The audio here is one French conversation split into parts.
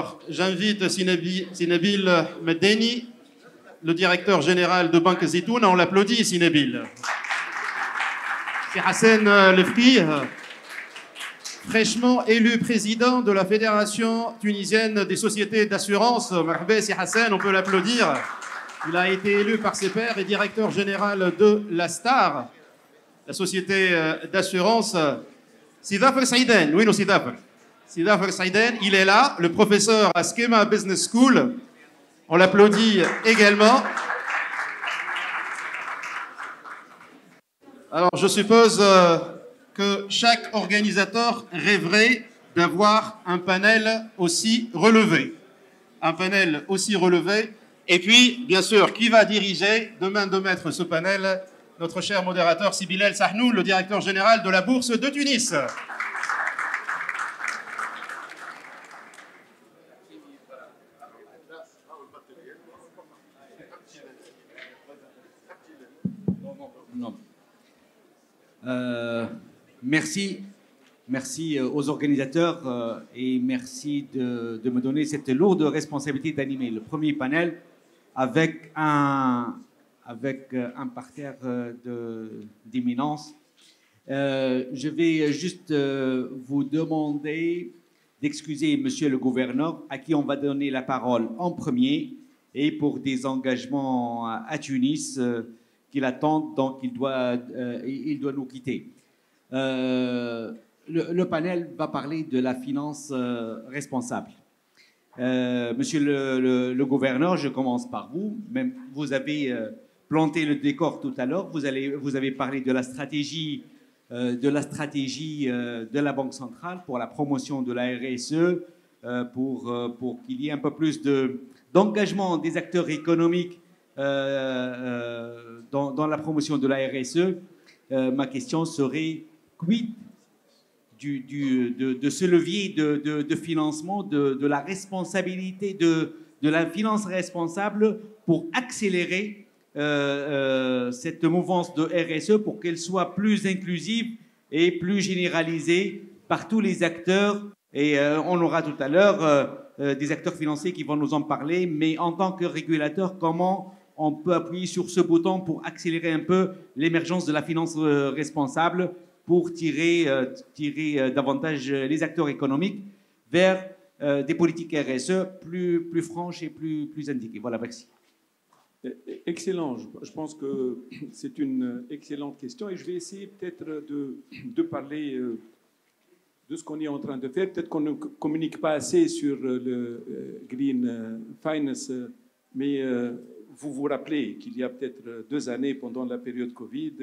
Alors, j'invite Sinabil Medeni, le directeur général de Banque Zitoun. On l'applaudit, Sinabil. C'est Hassan Lefki, fraîchement élu président de la Fédération tunisienne des sociétés d'assurance. Marhaba, c'est Hassan, on peut l'applaudir. Il a été élu par ses pairs et directeur général de la STAR, la société d'assurance. Sidafr Saïden, oui, non, Sidafr. Sidafr Saïden, il est là, le professeur à Schema Business School. On l'applaudit également. Alors, je suppose que chaque organisateur rêverait d'avoir un panel aussi relevé. Un panel aussi relevé. Et puis, bien sûr, qui va diriger de main de maître ce panel? Notre cher modérateur Sibyl El Sahnou, le directeur général de la Bourse de Tunis. Merci aux organisateurs et merci de me donner cette lourde responsabilité d'animer le premier panel avec un parterre d'éminence. Je vais juste vous demander d'excuser Monsieur le gouverneur à qui on va donner la parole en premier et pour des engagements à Tunis qu'il attend, donc il doit nous quitter. Le panel va parler de la finance responsable. Monsieur le gouverneur, je commence par vous. Même vous avez planté le décor tout à l'heure. Vous avez parlé de la stratégie de la Banque centrale pour la promotion de la RSE, pour qu'il y ait un peu plus d'engagement des acteurs économiques dans la promotion de la RSE. Ma question serait, quid de ce levier de financement, de la responsabilité, de la finance responsable pour accélérer cette mouvance de RSE pour qu'elle soit plus inclusive et plus généralisée par tous les acteurs. Et on aura tout à l'heure des acteurs financiers qui vont nous en parler, mais en tant que régulateur, comment on peut appuyer sur ce bouton pour accélérer un peu l'émergence de la finance responsable pour tirer davantage les acteurs économiques vers des politiques RSE plus franches et plus indiquées. Voilà, merci. Excellent. Je pense que c'est une excellente question et je vais essayer peut-être de parler de ce qu'on est en train de faire. Peut-être qu'on ne communique pas assez sur le Green Finance, mais vous vous rappelez qu'il y a peut-être 2 années, pendant la période Covid,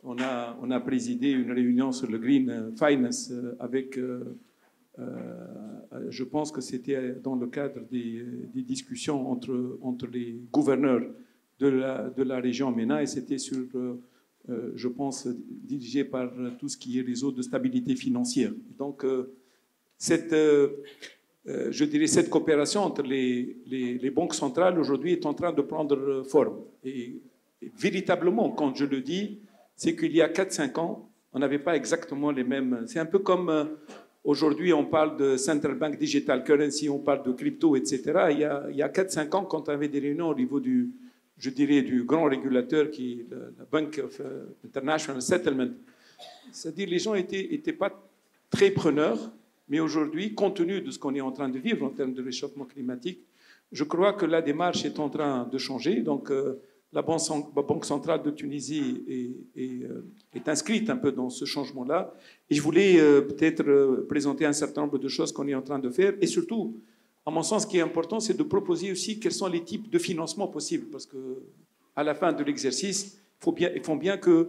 on a présidé une réunion sur le Green Finance avec, je pense que c'était dans le cadre des discussions entre les gouverneurs de la région MENA, et c'était sur, je pense, dirigé par tout ce qui est réseau de stabilité financière. Donc, je dirais cette coopération entre les banques centrales aujourd'hui est en train de prendre forme. Et véritablement, quand je le dis, c'est qu'il y a 4-5 ans, on n'avait pas exactement les mêmes... C'est un peu comme aujourd'hui, on parle de Central Bank Digital Currency, on parle de crypto, etc. Il y a 4-5 ans, quand on avait des réunions au niveau du grand régulateur qui est la Bank of International Settlement, c'est-à-dire les gens n'étaient pas très preneurs, mais aujourd'hui, compte tenu de ce qu'on est en train de vivre en termes de réchauffement climatique, je crois que la démarche est en train de changer. Donc, la Banque centrale de Tunisie est inscrite un peu dans ce changement-là. Et je voulais peut-être présenter un certain nombre de choses qu'on est en train de faire. Et surtout, à mon sens, ce qui est important, c'est de proposer aussi quels sont les types de financement possibles. Parce qu'à la fin de l'exercice, il faut bien que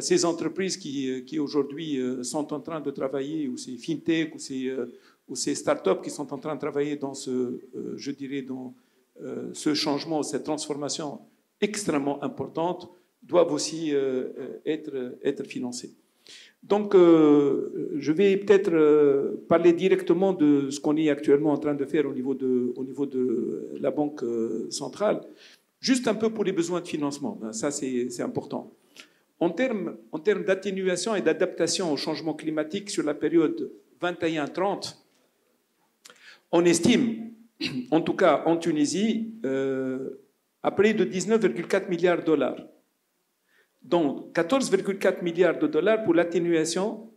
ces entreprises qui aujourd'hui sont en train de travailler, ou ces fintech, ou ces startups qui sont en train de travailler dans je dirais, dans ce changement, cette transformation extrêmement importante, doivent aussi être financées. Donc, je vais peut-être parler directement de ce qu'on est actuellement en train de faire au niveau de la Banque centrale, juste un peu pour les besoins de financement. Ça, c'est important. En termes d'atténuation et d'adaptation au changement climatique sur la période 21-30, On estime, en tout cas en Tunisie, à près de 19,4 milliards de dollars, dont 14,4 milliards de dollars pour l'atténuation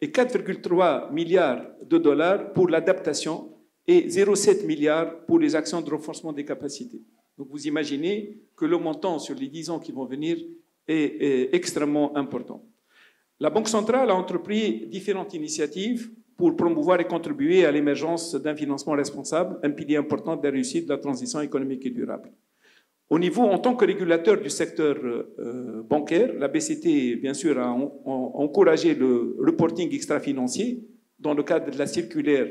et 4,3 milliards de dollars pour l'adaptation et 0,7 milliards pour les actions de renforcement des capacités. Donc vous imaginez que le montant sur les 10 ans qui vont venir est extrêmement important. La Banque centrale a entrepris différentes initiatives pour promouvoir et contribuer à l'émergence d'un financement responsable, un pilier important de la réussite de la transition économique et durable. Au niveau, en tant que régulateur du secteur bancaire, la BCT, bien sûr, a encouragé le reporting extra-financier dans le cadre de la circulaire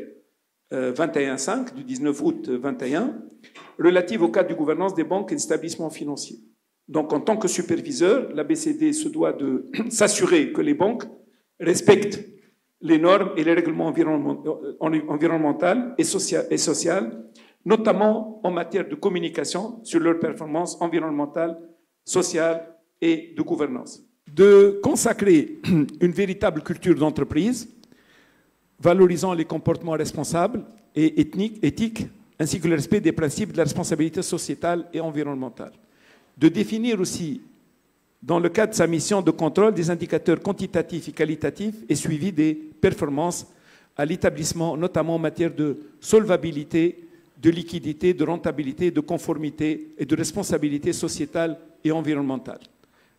21.5 du 19 août 21, relative au cadre de gouvernance des banques et des établissements financiers. Donc, en tant que superviseur, la BCD se doit de s'assurer que les banques respectent les normes et les règlements environnementaux et sociales, notamment en matière de communication sur leurs performances environnementales, sociales et de gouvernance. De consacrer une véritable culture d'entreprise, valorisant les comportements responsables et éthiques, ainsi que le respect des principes de la responsabilité sociétale et environnementale. De définir aussi, dans le cadre de sa mission de contrôle, des indicateurs quantitatifs et qualitatifs et suivi des performances à l'établissement, notamment en matière de solvabilité, de liquidité, de rentabilité, de conformité et de responsabilité sociétale et environnementale.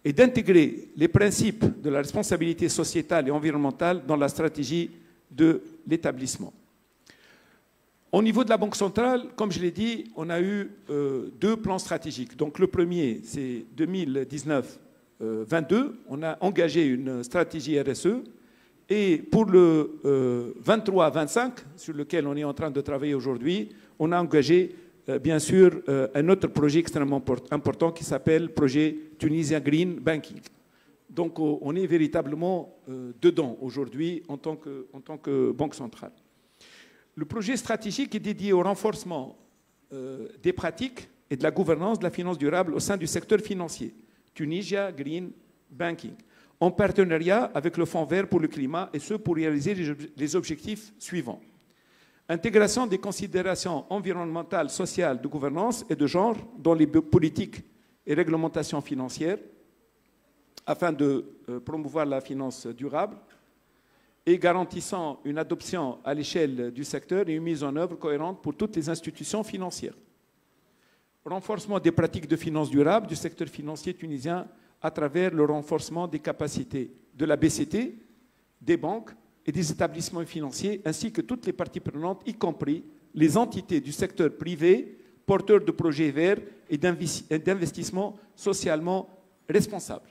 Et d'intégrer les principes de la responsabilité sociétale et environnementale dans la stratégie de l'établissement. Au niveau de la Banque centrale, comme je l'ai dit, on a eu deux plans stratégiques. Donc le premier, c'est 2019-22, on a engagé une stratégie RSE. Et pour le 23-25, sur lequel on est en train de travailler aujourd'hui, on a engagé, bien sûr, un autre projet extrêmement important qui s'appelle projet Tunisia Green Banking. Donc on est véritablement dedans aujourd'hui en tant que Banque centrale. Le projet stratégique est dédié au renforcement des pratiques et de la gouvernance de la finance durable au sein du secteur financier, Tunisia Green Banking, en partenariat avec le Fonds vert pour le climat, et ce pour réaliser les objectifs suivants. Intégration des considérations environnementales, sociales, de gouvernance et de genre dans les politiques et réglementations financières, afin de promouvoir la finance durable, et garantissant une adoption à l'échelle du secteur et une mise en œuvre cohérente pour toutes les institutions financières. Renforcement des pratiques de finance durable du secteur financier tunisien à travers le renforcement des capacités de la BCT, des banques et des établissements financiers, ainsi que toutes les parties prenantes, y compris les entités du secteur privé, porteurs de projets verts et d'investissements socialement responsables.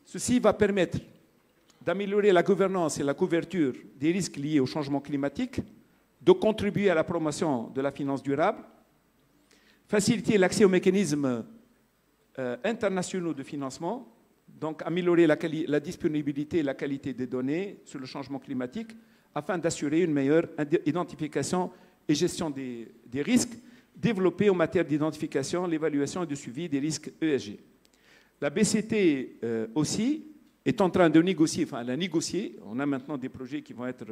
Ceci va permettre d'améliorer la gouvernance et la couverture des risques liés au changement climatique, de contribuer à la promotion de la finance durable, faciliter l'accès aux mécanismes internationaux de financement, donc améliorer la disponibilité et la qualité des données sur le changement climatique, afin d'assurer une meilleure identification et gestion des risques, développer en matière d'identification, l'évaluation et de suivi des risques ESG. La BCT aussi est en train de négocier, enfin elle a négocié, on a maintenant des projets qui vont être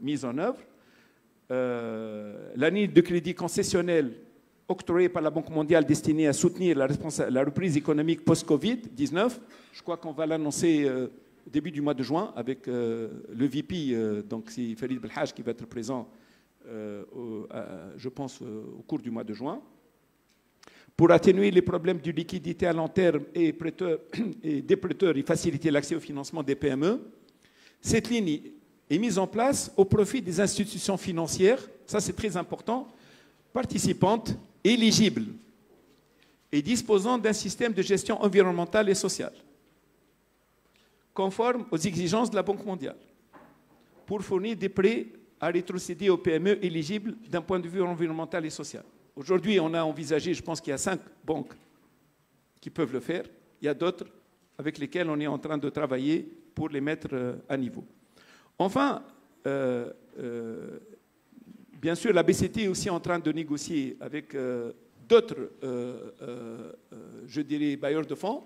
mis en œuvre. La ligne de crédit concessionnelle octroyée par la Banque mondiale destinée à soutenir la reprise économique post-Covid-19, je crois qu'on va l'annoncer au début du mois de juin avec le VP, donc c'est Farid Belhaj qui va être présent, je pense, au cours du mois de juin. Pour atténuer les problèmes de liquidité à long terme et des prêteurs et faciliter l'accès au financement des PME, cette ligne est mise en place au profit des institutions financières, ça c'est très important, participantes, éligibles et disposant d'un système de gestion environnementale et sociale, conforme aux exigences de la Banque mondiale, pour fournir des prêts à rétrocéder aux PME éligibles d'un point de vue environnemental et social. Aujourd'hui, on a envisagé, je pense qu'il y a 5 banques qui peuvent le faire. Il y a d'autres avec lesquelles on est en train de travailler pour les mettre à niveau. Enfin, bien sûr, la BCT est aussi en train de négocier avec d'autres, je dirais, bailleurs de fonds,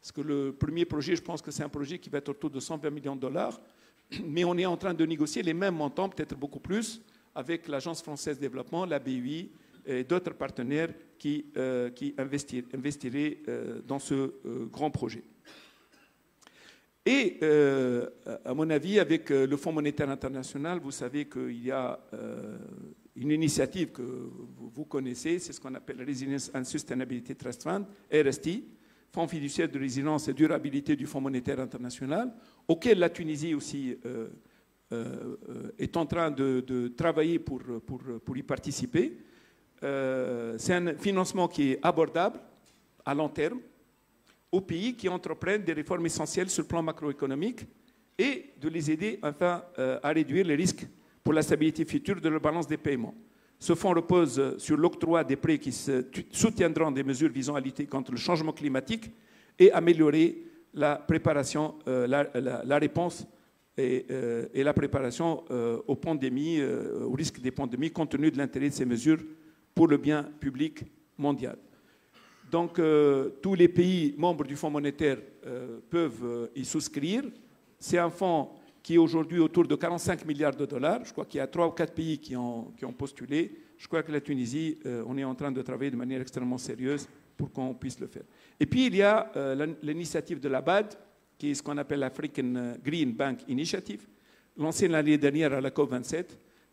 parce que le premier projet, je pense que c'est un projet qui va être autour de 120 millions de dollars, mais on est en train de négocier les mêmes montants, peut-être beaucoup plus, avec l'Agence française de développement, la BUI et d'autres partenaires qui investiraient dans ce grand projet. Et à mon avis, avec le Fonds monétaire international, vous savez qu'il y a une initiative que vous connaissez, c'est ce qu'on appelle Resilience and Sustainability Trust Fund, RST, Fonds fiduciaire de résilience et durabilité du Fonds monétaire international, auquel la Tunisie aussi est en train de travailler pour y participer. C'est un financement qui est abordable à long terme aux pays qui entreprennent des réformes essentielles sur le plan macroéconomique et de les aider enfin à réduire les risques pour la stabilité future de leur balance des paiements. Ce fonds repose sur l'octroi des prêts qui soutiendront des mesures visant à lutter contre le changement climatique et améliorer la préparation, la réponse et la préparation aux pandémies, au risque des pandémies, compte tenu de l'intérêt de ces mesures pour le bien public mondial. Donc, tous les pays membres du Fonds monétaire peuvent y souscrire. C'est un fonds qui est aujourd'hui autour de 45 milliards de dollars. Je crois qu'il y a 3 ou 4 pays qui ont postulé. Je crois que la Tunisie, on est en train de travailler de manière extrêmement sérieuse pour qu'on puisse le faire. Et puis, il y a l'initiative de la BAD, qui est ce qu'on appelle l'African Green Bank Initiative, lancée l'année dernière à la COP27,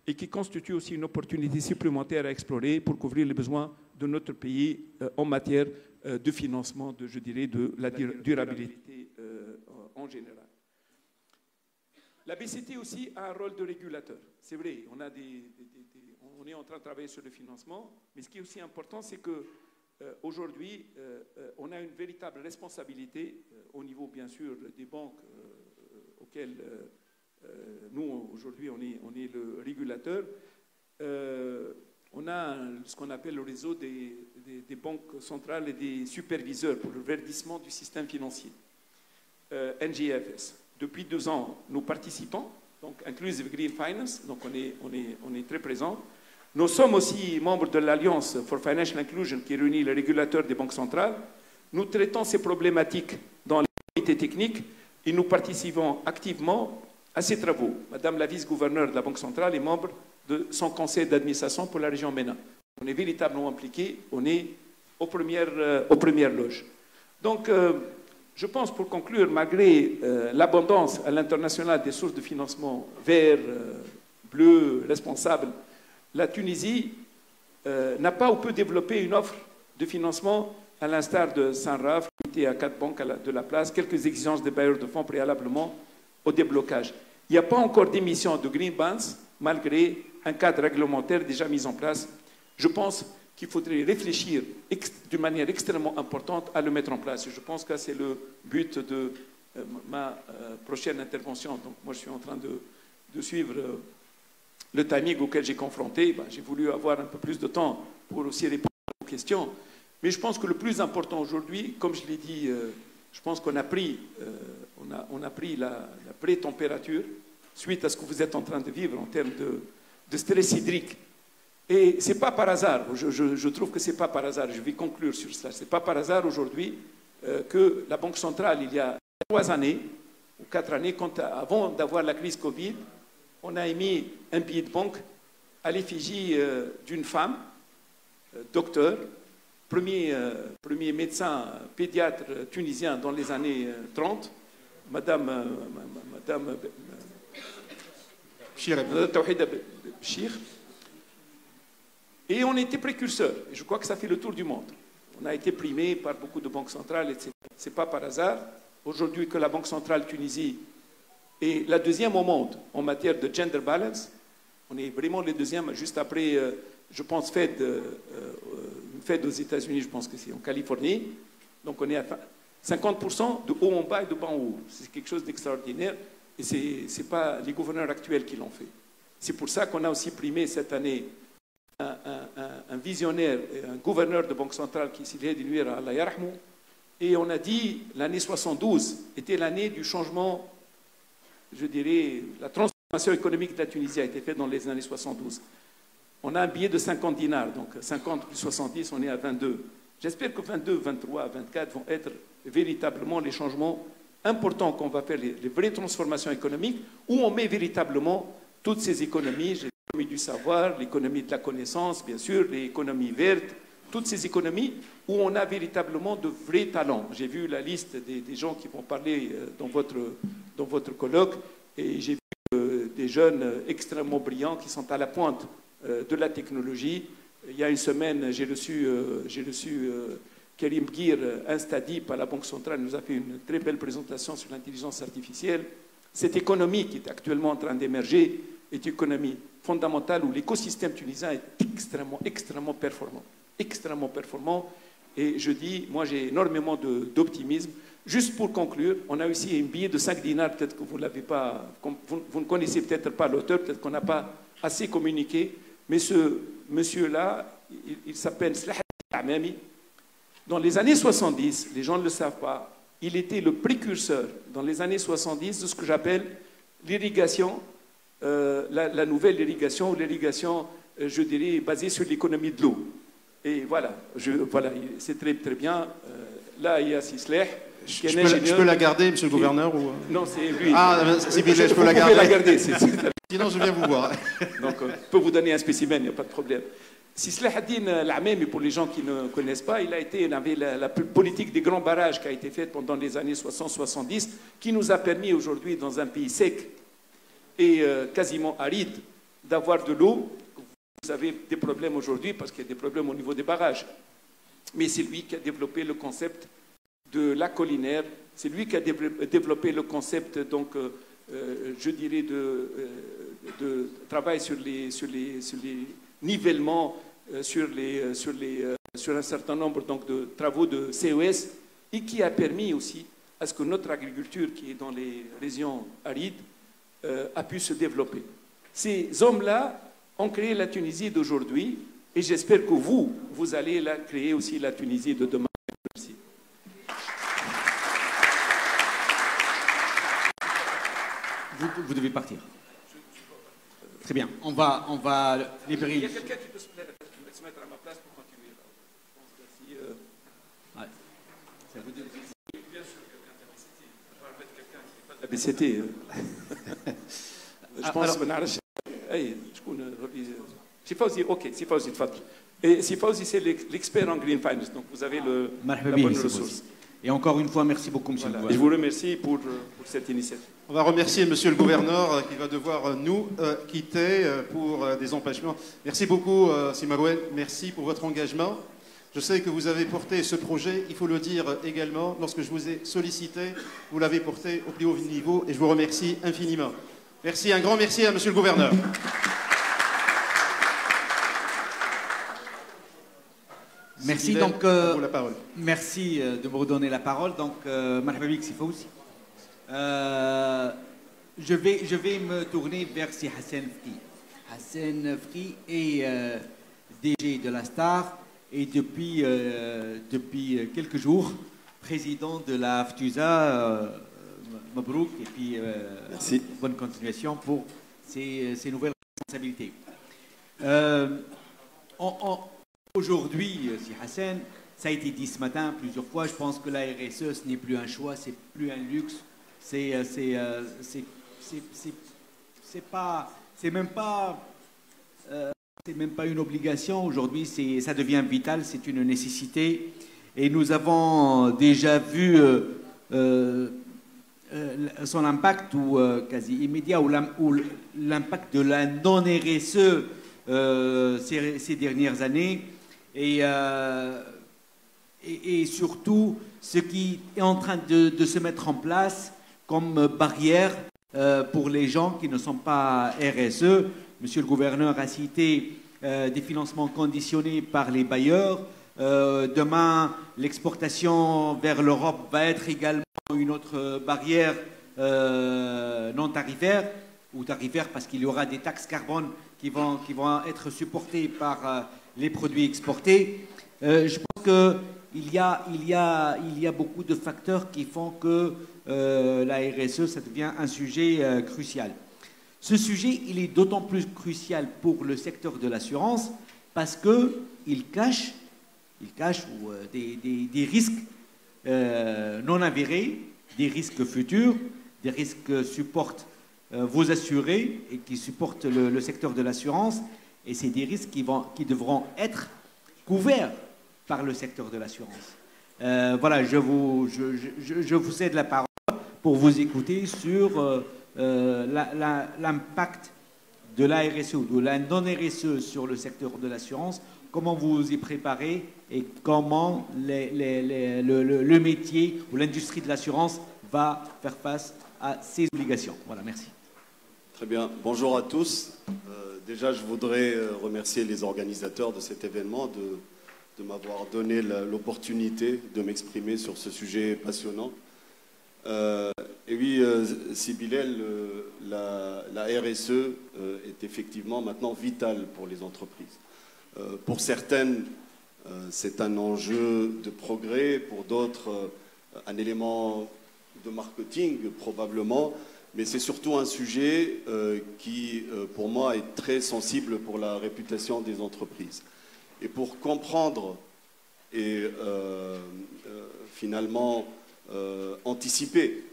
et qui constitue aussi une opportunité supplémentaire à explorer pour couvrir les besoins de notre pays en matière de financement, je dirais, de la durabilité en général. La BCT aussi a un rôle de régulateur. C'est vrai, on est en train de travailler sur le financement, mais ce qui est aussi important, c'est qu'aujourd'hui, on a une véritable responsabilité au niveau, bien sûr, des banques auxquelles nous, aujourd'hui, on est le régulateur. On a ce qu'on appelle le réseau des banques centrales et des superviseurs pour le verdissement du système financier, NGFS. Depuis 2 ans, nous participons, donc Inclusive Green Finance, donc on est très présents. Nous sommes aussi membres de l'Alliance for Financial Inclusion qui réunit les régulateurs des banques centrales. Nous traitons ces problématiques dans les comités techniques et nous participons activement à ces travaux. Madame la vice-gouverneure de la Banque centrale est membre de son conseil d'administration pour la région MENA. On est véritablement impliqués, on est aux premières loges. Donc, je pense, pour conclure, malgré l'abondance à l'international des sources de financement verts, bleus, responsables, la Tunisie n'a pas ou peut développer une offre de financement à l'instar de Saint-Raf, limité à 4 banques de la place, quelques exigences des bailleurs de fonds préalablement au déblocage. Il n'y a pas encore d'émission de green bonds, malgré un cadre réglementaire déjà mis en place. Je pense qu'il faudrait réfléchir d'une manière extrêmement importante à le mettre en place. Et je pense que c'est le but de ma prochaine intervention. Donc moi, je suis en train de suivre le timing auquel j'ai confronté. J'ai voulu avoir un peu plus de temps pour aussi répondre aux questions. Mais je pense que le plus important aujourd'hui, comme je l'ai dit, je pense qu'on a pris, la pré-température suite à ce que vous êtes en train de vivre en termes de stress hydrique. Et ce n'est pas par hasard, je trouve que ce n'est pas par hasard, je vais conclure sur cela, ce n'est pas par hasard aujourd'hui que la Banque centrale, il y a 3 années, ou 4 années, avant d'avoir la crise Covid, on a émis un billet de banque à l'effigie d'une femme, docteur, premier médecin pédiatre tunisien dans les années 30, Madame Tawhida Bchir. Et on était précurseurs. Et je crois que ça fait le tour du monde. On a été primé par beaucoup de banques centrales, etc. Ce n'est pas par hasard. Aujourd'hui, que la Banque centrale Tunisie est la 2e au monde en matière de gender balance. On est vraiment les 2e, juste après, je pense, une Fed aux États-Unis, je pense que c'est en Californie. Donc on est à 50% de haut en bas et de bas en haut. C'est quelque chose d'extraordinaire. Et ce n'est pas les gouverneurs actuels qui l'ont fait. C'est pour ça qu'on a aussi primé cette année un visionnaire, un gouverneur de banque centrale qui s'est réduit à Allah Yarhamou. Et on a dit l'année 72 était l'année du changement, je dirais, la transformation économique de la Tunisie a été faite dans les années 72. On a un billet de 50 dinars, donc 50 plus 70, on est à 22. J'espère que 22, 23, 24 vont être véritablement les changements importants qu'on va faire, les vraies transformations économiques, où on met véritablement toutes ces économies l'économie du savoir, l'économie de la connaissance, bien sûr, l'économie verte, toutes ces économies où on a véritablement de vrais talents. J'ai vu la liste des gens qui vont parler dans votre colloque et j'ai vu des jeunes extrêmement brillants qui sont à la pointe de la technologie. Il y a une semaine, j'ai reçu Karim Gir, Instadip à la Banque centrale, nous a fait une très belle présentation sur l'intelligence artificielle. Cette économie qui est actuellement en train d'émerger est une économie fondamentale où l'écosystème tunisien est extrêmement performant. Extrêmement performant. Et je dis, moi j'ai énormément d'optimisme. Juste pour conclure, on a aussi un billet de 5 dinars, peut-être que vous l'avez pas, vous ne connaissez peut-être pas l'auteur, peut-être qu'on n'a pas assez communiqué, mais ce monsieur-là, il s'appelle Salah Amami. Dans les années 70, les gens ne le savent pas, il était le précurseur, dans les années 70, de ce que j'appelle l'irrigation, la nouvelle irrigation, ou l'irrigation, je dirais, basée sur l'économie de l'eau. Et voilà, c'est très bien. Là, il y a Sisleh. Je peux la garder, monsieur le gouverneur ou... Non, c'est lui. Ah, c'est bien, je peux la garder. Vous pouvez la garder. Sinon, je viens vous voir. Donc, je peux vous donner un spécimen, il n'y a pas de problème. Sisleh Haddin Al-Amami, pour les gens qui ne connaissent pas, il avait la politique des grands barrages qui a été faite pendant les années 60-70, qui nous a permis aujourd'hui, dans un pays sec et quasiment aride, d'avoir de l'eau. Vous avez des problèmes aujourd'hui parce qu'il y a des problèmes au niveau des barrages. Mais c'est lui qui a développé le concept de la collinaire, c'est lui qui a développé le concept, donc, je dirais, de travail sur les nivellements, sur un certain nombre donc, de travaux de CES, et qui a permis aussi à ce que notre agriculture, qui est dans les régions arides, a pu se développer. Ces hommes-là ont créé la Tunisie d'aujourd'hui, et j'espère que vous allez créer aussi la Tunisie de demain. Merci. Vous devez partir. Très bien. On va libérer. Il y a quelqu'un qui peut se mettre à ma place pour continuer. Ouais. Ça vous dit... Bien sûr, quelqu'un qui n'est pas de la BCT. Je pense que c'est Fawzi, ok, c'est Fawzi, et c'est Fawzi, c'est l'expert en Green Finance, donc vous avez la bonne ressource. Et encore une fois, merci beaucoup, monsieur le gouverneur. Je vous remercie pour cette initiative. On va remercier monsieur le gouverneur qui va devoir nous quitter pour des empêchements. Merci beaucoup, Simarouel, merci pour votre engagement. Je sais que vous avez porté ce projet, il faut le dire également, lorsque je vous ai sollicité, vous l'avez porté au plus haut niveau et je vous remercie infiniment. Merci, un grand merci à monsieur le gouverneur. Merci donc. La parole. Merci de me redonner la parole. Donc, Marhabik Sifouzi. Je vais me tourner vers si Hassan Fri. Hassan Fri est DG de la Star et depuis quelques jours président de la FTUSA. Mabrouk et puis bonne continuation pour ces nouvelles responsabilités. Aujourd'hui, si Hassan, ça a été dit ce matin plusieurs fois, je pense que la RSE, ce n'est plus un choix, c'est plus un luxe, c'est même pas une obligation. Aujourd'hui, ça devient vital, c'est une nécessité. Et nous avons déjà vu son impact quasi immédiat, ou l'impact de la non-RSE ces dernières années, et surtout ce qui est en train de se mettre en place comme barrière pour les gens qui ne sont pas RSE. Monsieur le gouverneur a cité des financements conditionnés par les bailleurs. Demain, l'exportation vers l'Europe va être également une autre barrière non tarifaire, ou tarifaire parce qu'il y aura des taxes carbone qui vont être supportées par les produits exportés. Je pense qu'il y a beaucoup de facteurs qui font que la RSE, ça devient un sujet crucial. Ce sujet, il est d'autant plus crucial pour le secteur de l'assurance parce qu'il cache des risques non avérés, des risques futurs, des risques que supportent vous assurez et qui supportent le secteur de l'assurance. Et c'est des risques qui devront être couverts par le secteur de l'assurance. Voilà, je vous cède la parole pour vous écouter sur l'impact de la RSE ou de la non-RSE sur le secteur de l'assurance, comment vous vous y préparez et comment le métier ou l'industrie de l'assurance va faire face à ces obligations. Voilà, merci. Très bien. Bonjour à tous. Déjà, je voudrais remercier les organisateurs de cet événement de m'avoir donné l'opportunité de m'exprimer sur ce sujet passionnant. Et oui, Sibylle, la RSE est effectivement maintenant vitale pour les entreprises. Pour certaines, c'est un enjeu de progrès, pour d'autres, un élément de marketing probablement, mais c'est surtout un sujet qui, pour moi, est très sensible pour la réputation des entreprises. Et pour comprendre et finalement anticiper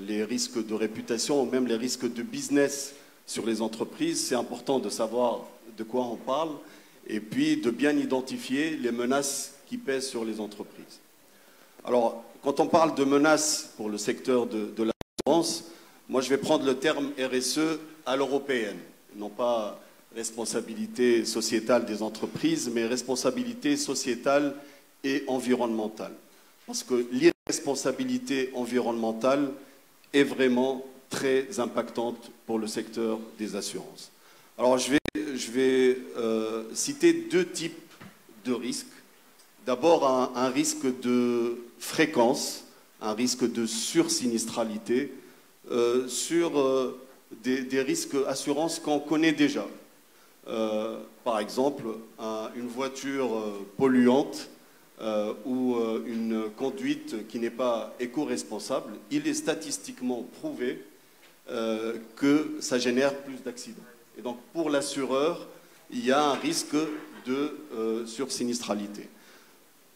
les risques de réputation ou même les risques de business sur les entreprises, c'est important de savoir de quoi on parle et puis de bien identifier les menaces qui pèsent sur les entreprises. Alors, quand on parle de menaces pour le secteur de l'assurance, moi je vais prendre le terme RSE à l'européenne, non pas responsabilité sociétale des entreprises, mais responsabilité sociétale et environnementale. Parce que l'irresponsabilité environnementale est vraiment très impactante pour le secteur des assurances. Alors je vais citer deux types de risques. D'abord un risque de fréquence, un risque de sursinistralité sur des risques assurances qu'on connaît déjà. Par exemple, une voiture polluante ou une conduite qui n'est pas éco-responsable, il est statistiquement prouvé que ça génère plus d'accidents. Et donc pour l'assureur, il y a un risque de sursinistralité.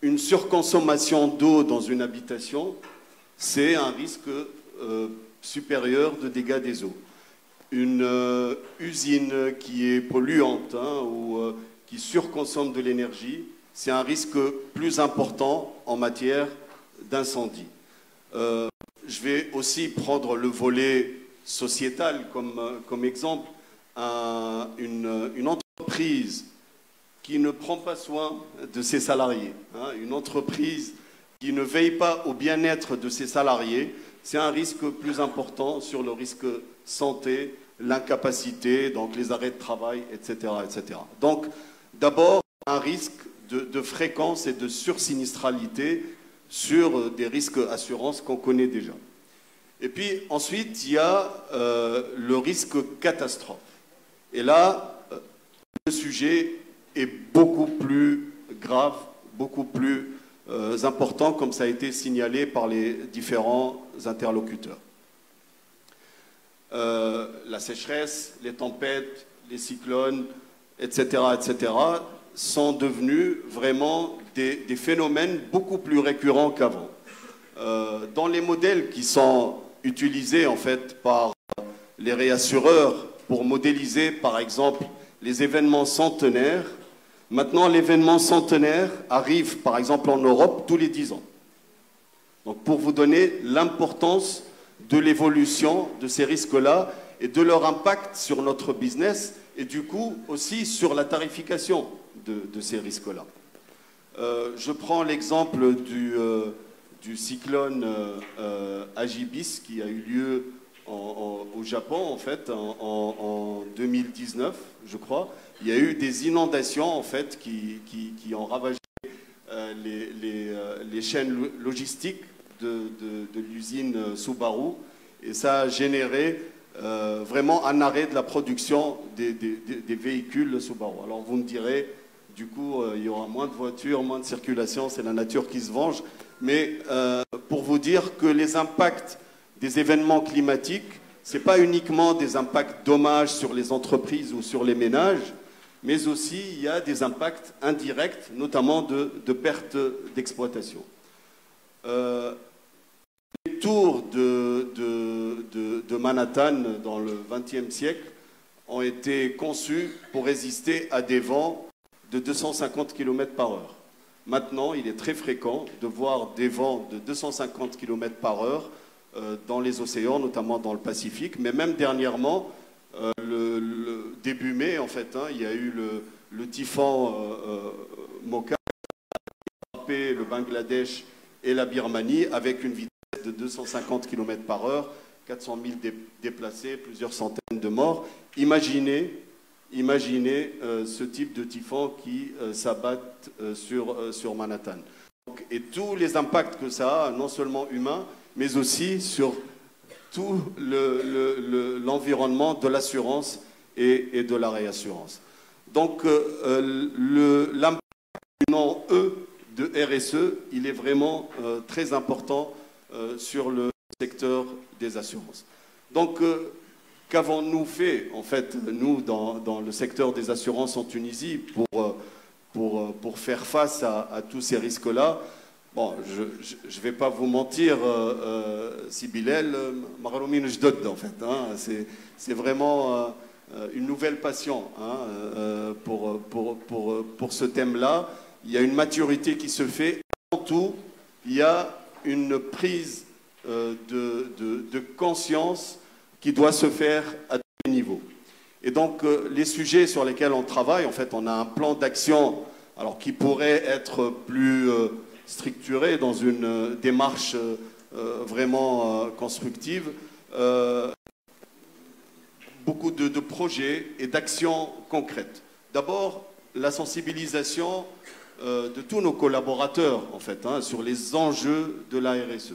Une surconsommation d'eau dans une habitation, c'est un risque supérieur de dégâts des eaux. Une usine qui est polluante ou qui surconsomme de l'énergie, c'est un risque plus important en matière d'incendie. Je vais aussi prendre le volet sociétal comme exemple. Une entreprise qui ne prend pas soin de ses salariés, une entreprise qui ne veille pas au bien-être de ses salariés, c'est un risque plus important sur le risque santé, l'incapacité, donc les arrêts de travail, etc. etc. Donc, d'abord, un risque de fréquence et de sursinistralité sur des risques assurances qu'on connaît déjà. Et puis, ensuite, il y a le risque catastrophe. Et là, le sujet est beaucoup plus grave, beaucoup plus important, comme ça a été signalé par les différents interlocuteurs. La sécheresse, les tempêtes, les cyclones, etc., etc., sont devenus vraiment des phénomènes beaucoup plus récurrents qu'avant. Dans les modèles qui sont utilisés en fait par les réassureurs pour modéliser par exemple les événements centenaires, maintenant l'événement centenaire arrive par exemple en Europe tous les 10 ans. Donc pour vous donner l'importance de l'évolution de ces risques-là et de leur impact sur notre business et du coup aussi sur la tarification de ces risques-là. Je prends l'exemple du cyclone Agibis qui a eu lieu au Japon en fait en 2019, je crois. Il y a eu des inondations en fait qui ont ravagé les chaînes logistiques de l'usine Subaru et ça a généré vraiment un arrêt de la production des véhicules Subaru. Alors vous me direz, du coup, il y aura moins de voitures, moins de circulation, c'est la nature qui se venge. Mais pour vous dire que les impacts des événements climatiques, ce n'est pas uniquement des impacts dommages sur les entreprises ou sur les ménages, mais aussi il y a des impacts indirects, notamment de perte d'exploitation. Les tours de de Manhattan dans le XXe siècle ont été conçus pour résister à des vents de 250 km par heure. Maintenant, il est très fréquent de voir des vents de 250 km par heure dans les océans, notamment dans le Pacifique. Mais même dernièrement, le début mai, en fait, il y a eu le typhon Mocha qui a frappé le Bangladesh et la Birmanie avec une vitesse de 250 km par heure, 400 000 déplacés, plusieurs centaines de morts. Imaginez ce type de typhon qui s'abattent sur Manhattan. Donc, et tous les impacts que ça a, non seulement humains, mais aussi sur tout l'environnement de l'assurance et de la réassurance. Donc l'impact du nom E de RSE, il est vraiment très important sur le secteur des assurances. Donc qu'avons-nous fait, en fait, nous, dans le secteur des assurances en Tunisie pour faire face à tous ces risques-là? Bon, je ne vais pas vous mentir, Sibilel, Maghroumin Jdod, en fait. C'est vraiment une nouvelle passion pour ce thème-là. Il y a une maturité qui se fait. Avant tout, il y a une prise de conscience qui doit se faire à tous les niveaux. Et donc, les sujets sur lesquels on travaille, en fait, on a un plan d'action alors, qui pourrait être plus structuré dans une démarche vraiment constructive. Beaucoup de projets et d'actions concrètes. D'abord, la sensibilisation de tous nos collaborateurs, en fait, sur les enjeux de la RSE.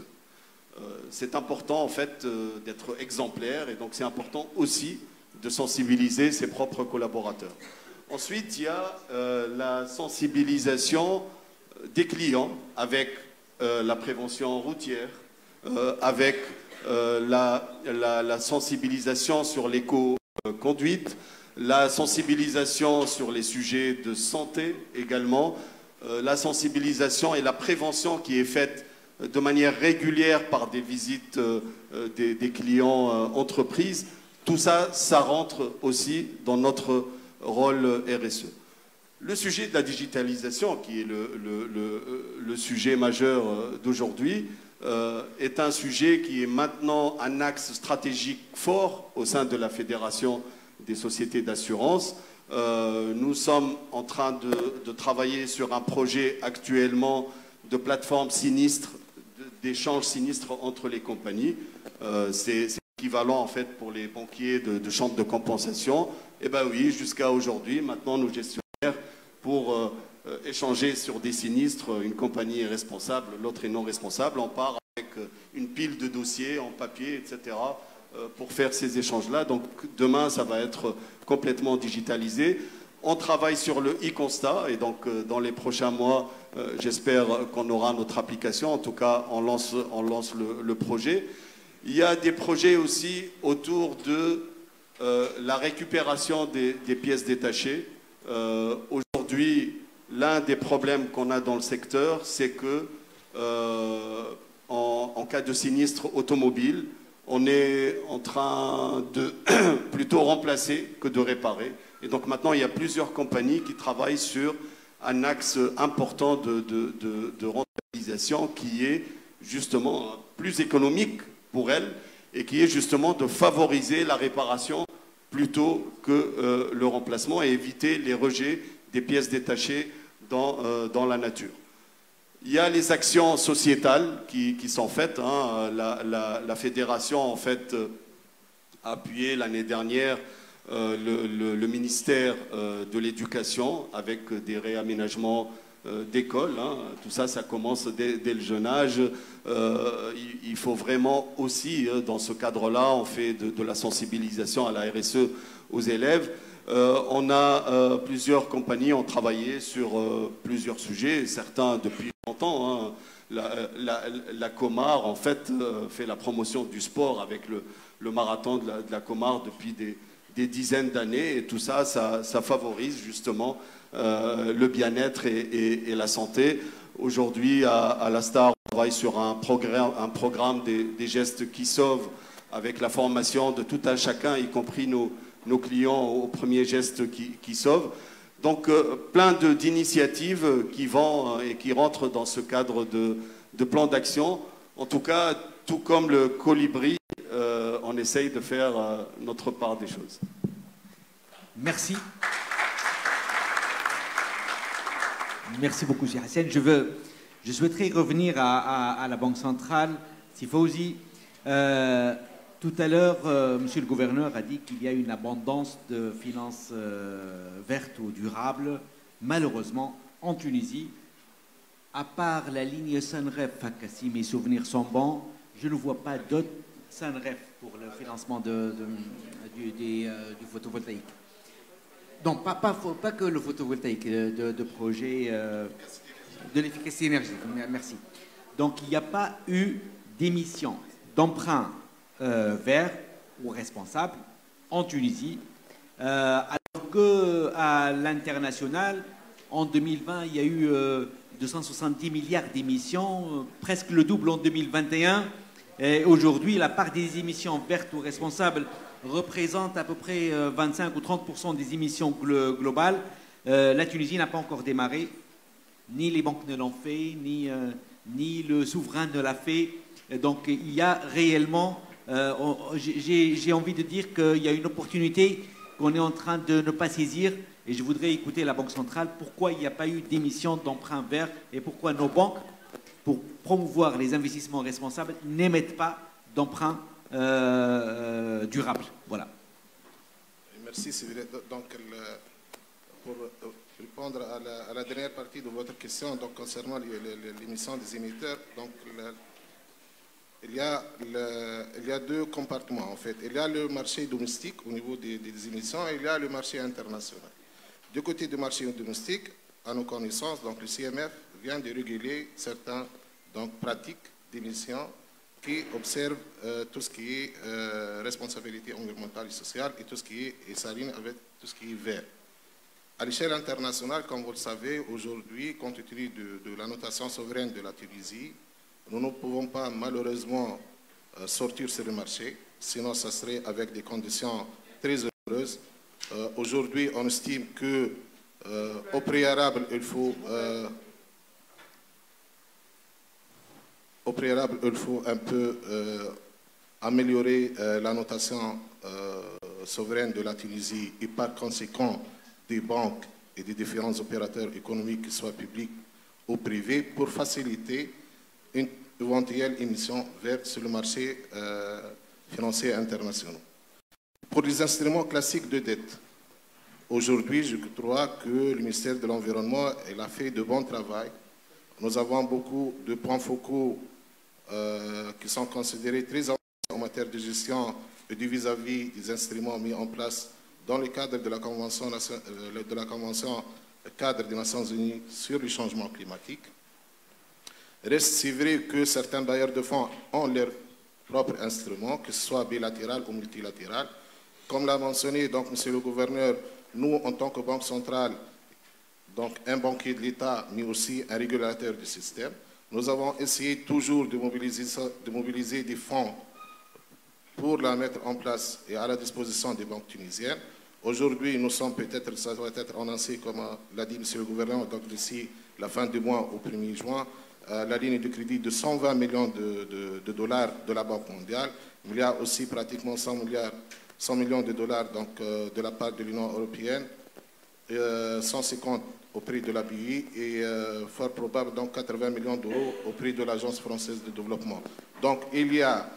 C'est important, en fait, d'être exemplaire et donc c'est important aussi de sensibiliser ses propres collaborateurs. Ensuite, il y a la sensibilisation des clients avec la prévention routière, avec la sensibilisation sur l'éco-conduite, la sensibilisation sur les sujets de santé également, la sensibilisation et la prévention qui est faite de manière régulière par des visites des clients entreprises. Tout ça, ça rentre aussi dans notre rôle RSE. Le sujet de la digitalisation, qui est le sujet majeur d'aujourd'hui, est un sujet qui est maintenant un axe stratégique fort au sein de la Fédération des sociétés d'assurance. Nous sommes en train de travailler sur un projet actuellement de plateforme sinistre, d'échange sinistre entre les compagnies. C'est équivalent en fait pour les banquiers de chambre de compensation. Eh bien oui, jusqu'à aujourd'hui, maintenant nos gestionnaires, pour échanger sur des sinistres, une compagnie est responsable, l'autre est non responsable, on part avec une pile de dossiers en papier, etc., pour faire ces échanges-là. Donc demain, ça va être complètement digitalisé. On travaille sur le e-constat et donc dans les prochains mois, j'espère qu'on aura notre application. En tout cas, on lance le projet. Il y a des projets aussi autour de la récupération des pièces détachées. Aujourd'hui, l'un des problèmes qu'on a dans le secteur, c'est que en cas de sinistre automobile, on est en train de plutôt remplacer que de réparer. Et donc maintenant, il y a plusieurs compagnies qui travaillent sur un axe important de rentabilisation qui est justement plus économique pour elles et qui est justement de favoriser la réparation plutôt que le remplacement et éviter les rejets des pièces détachées dans la nature. Il y a les actions sociétales qui sont faites. La fédération, en fait, a appuyé l'année dernière le ministère de l'Éducation avec des réaménagements d'écoles. Tout ça, ça commence dès le jeune âge. Il faut vraiment aussi, dans ce cadre-là, on fait de la sensibilisation à la RSE aux élèves. On a plusieurs compagnies ont travaillé sur plusieurs sujets, certains depuis longtemps. La Comar, en fait, fait la promotion du sport avec le marathon de la Comar depuis des dizaines d'années. Et tout ça, ça favorise justement le bien-être et la santé. Aujourd'hui, à la Star, on travaille sur un programme des gestes qui sauvent avec la formation de tout un chacun, y compris nos clients aux premiers gestes qui sauvent. Donc plein d'initiatives qui vont et qui rentrent dans ce cadre de plan d'action. En tout cas, tout comme le Colibri, on essaye de faire notre part des choses. Merci. Merci beaucoup, Cheikh Hassen. Je souhaiterais revenir à la Banque centrale. Si Fawzi, tout à l'heure, Monsieur le gouverneur a dit qu'il y a une abondance de finances vertes ou durables, malheureusement, en Tunisie. À part la ligne Sanref, si mes souvenirs sont bons, je ne vois pas d'autres Sanref pour le financement du photovoltaïque. Non, pas que le photovoltaïque, de projets de l'efficacité énergétique. Merci. Donc, il n'y a pas eu d'émission d'emprunt vert ou responsable en Tunisie, alors qu'à l'international, en 2020, il y a eu 270 milliards d'émissions, presque le double en 2021. Et aujourd'hui, la part des émissions vertes ou responsables représente à peu près 25 ou 30% des émissions globales. La Tunisie n'a pas encore démarré, ni les banques ne l'ont fait, ni le souverain ne l'a fait. Donc il y a réellement, j'ai envie de dire qu'il y a une opportunité qu'on est en train de ne pas saisir. Et je voudrais écouter la Banque centrale, pourquoi il n'y a pas eu d'émission d'emprunt vert et pourquoi nos banques, pour promouvoir les investissements responsables, n'émettent pas d'emprunt durable. Voilà. Merci, Sylvie. Donc, pour répondre à la dernière partie de votre question, donc, concernant l'émission des émetteurs, donc, il y a deux compartiments en fait. Il y a le marché domestique au niveau des émissions et il y a le marché international. Du côté du marché domestique, à nos connaissances, donc le CMF vient de réguler certaines pratiques d'émissions qui observent tout ce qui est responsabilité environnementale et sociale et tout ce qui est s'aligne avec tout ce qui est vert. À l'échelle internationale, comme vous le savez, aujourd'hui, compte tenu de la notation souveraine de la Tunisie, nous ne pouvons pas malheureusement sortir sur le marché, sinon ça serait avec des conditions très heureuses. Aujourd'hui, on estime que au préalable, il faut un peu améliorer la notation souveraine de la Tunisie et par conséquent des banques et des différents opérateurs économiques, qu'ils soient publics ou privés, pour faciliter une éventuelle émission verte sur le marché financier international. Pour les instruments classiques de dette, aujourd'hui, je crois que le ministère de l'Environnement a fait de bon travail. Nous avons beaucoup de points focaux qui sont considérés très avancés en matière de gestion et du vis-à-vis des instruments mis en place dans le cadre de la Convention cadre des Nations Unies sur le changement climatique. Reste, c'est vrai que certains bailleurs de fonds ont leurs propres instruments, que ce soit bilatéral ou multilatéral. Comme l'a mentionné donc, Monsieur le Gouverneur, nous, en tant que Banque centrale, donc un banquier de l'État, mais aussi un régulateur du système, nous avons essayé toujours de mobiliser des fonds pour la mettre en place et à la disposition des banques tunisiennes. Aujourd'hui, nous sommes peut-être, ça doit être annoncé, comme l'a dit Monsieur le Gouverneur, donc d'ici la fin du mois au 1er juin, la ligne de crédit de 120 millions de dollars de la Banque mondiale. Il y a aussi pratiquement 100 millions de dollars donc, de la part de l'Union européenne, 150 au prix de la BI et fort probable donc 80 millions d'euros au prix de l'Agence française de développement. Donc il y a,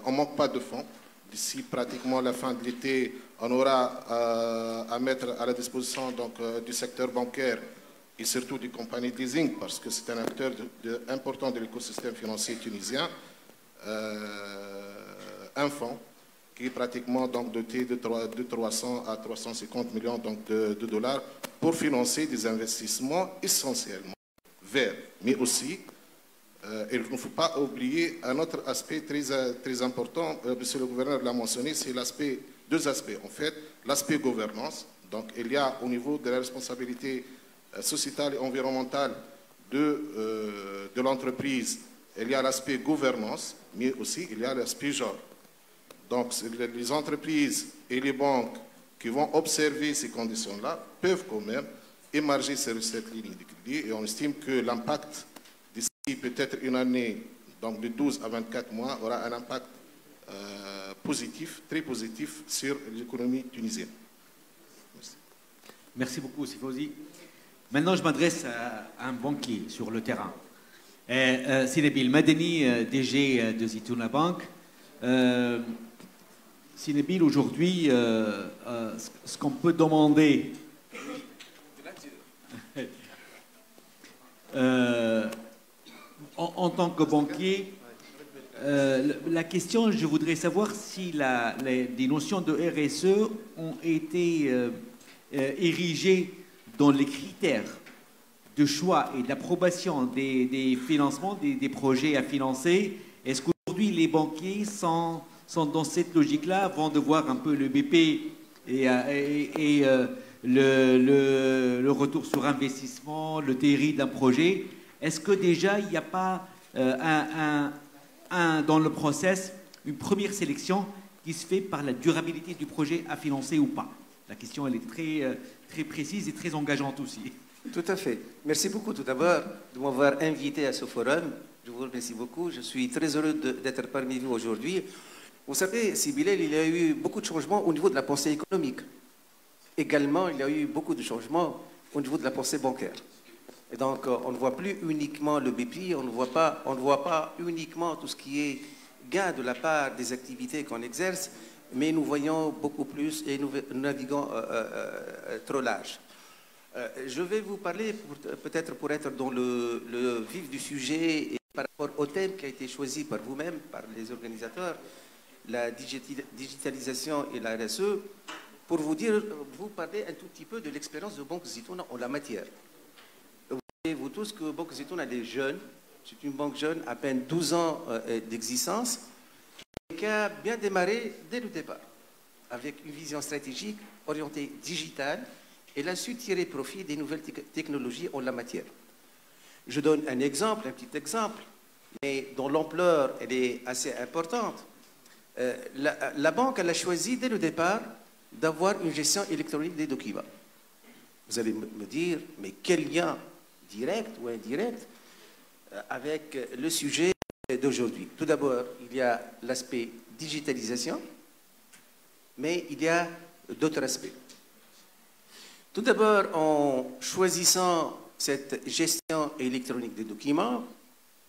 on ne manque pas de fonds. D'ici pratiquement la fin de l'été, on aura à mettre à la disposition donc, du secteur bancaire et surtout des compagnies de leasing, parce que c'est un acteur important de l'écosystème financier tunisien, un fonds qui est pratiquement donc, doté de 300 à 350 millions donc, de dollars pour financer des investissements essentiellement verts. Mais aussi, il ne faut pas oublier un autre aspect très important, Monsieur le Gouverneur l'a mentionné, c'est deux aspects. En fait, l'aspect gouvernance, donc il y a au niveau de la responsabilité sociétale et environnementale de l'entreprise, il y a l'aspect gouvernance, mais aussi il y a l'aspect genre. Donc, les entreprises et les banques qui vont observer ces conditions-là peuvent quand même émarger sur cette ligne de crédit et on estime que l'impact d'ici peut-être une année, donc de 12 à 24 mois, aura un impact positif, très positif sur l'économie tunisienne. Merci. Merci beaucoup, Sifosi. Maintenant, je m'adresse à un banquier sur le terrain. Sinebil Madeni, DG de Zitouna Bank. Sinebil, aujourd'hui, ce qu'on peut demander en tant que banquier, la question, je voudrais savoir si les notions de RSE ont été érigées dans les critères de choix et d'approbation des financements, des projets à financer. Est-ce qu'aujourd'hui les banquiers sont dans cette logique-là, vont devoir un peu le BP et le retour sur investissement, le TRI d'un projet? Est-ce que déjà il n'y a pas dans le process une première sélection qui se fait par la durabilité du projet à financer ou pas? La question elle est très précise et très engageante aussi. Tout à fait. Merci beaucoup tout d'abord de m'avoir invité à ce forum. Je vous remercie beaucoup. Je suis très heureux d'être parmi vous aujourd'hui. Vous savez, Sibilel, il y a eu beaucoup de changements au niveau de la pensée économique. Également, il y a eu beaucoup de changements au niveau de la pensée bancaire. Et donc, on ne voit plus uniquement le BPI, on ne voit pas uniquement tout ce qui est gain de la part des activités qu'on exerce, mais nous voyons beaucoup plus et nous naviguons trop large. Je vais vous parler, peut-être pour être dans le vif du sujet et par rapport au thème qui a été choisi par vous-même, par les organisateurs, la digitalisation et la RSE, pour vous parler un tout petit peu de l'expérience de Banque Zitouna en la matière. Vous savez, vous tous, que Banque Zitouna est jeune, c'est une banque jeune, à peine 12 ans d'existence, et qui a bien démarré dès le départ, avec une vision stratégique orientée digitale. Elle a su tirer profit des nouvelles technologies en la matière. Je donne un exemple, un petit exemple, mais dont l'ampleur elle est assez importante. La banque elle a choisi dès le départ d'avoir une gestion électronique des documents. Vous allez me dire, mais quel lien direct ou indirect avec le sujet d'aujourd'hui? Tout d'abord, il y a l'aspect digitalisation, mais il y a d'autres aspects. Tout d'abord, en choisissant cette gestion électronique des documents,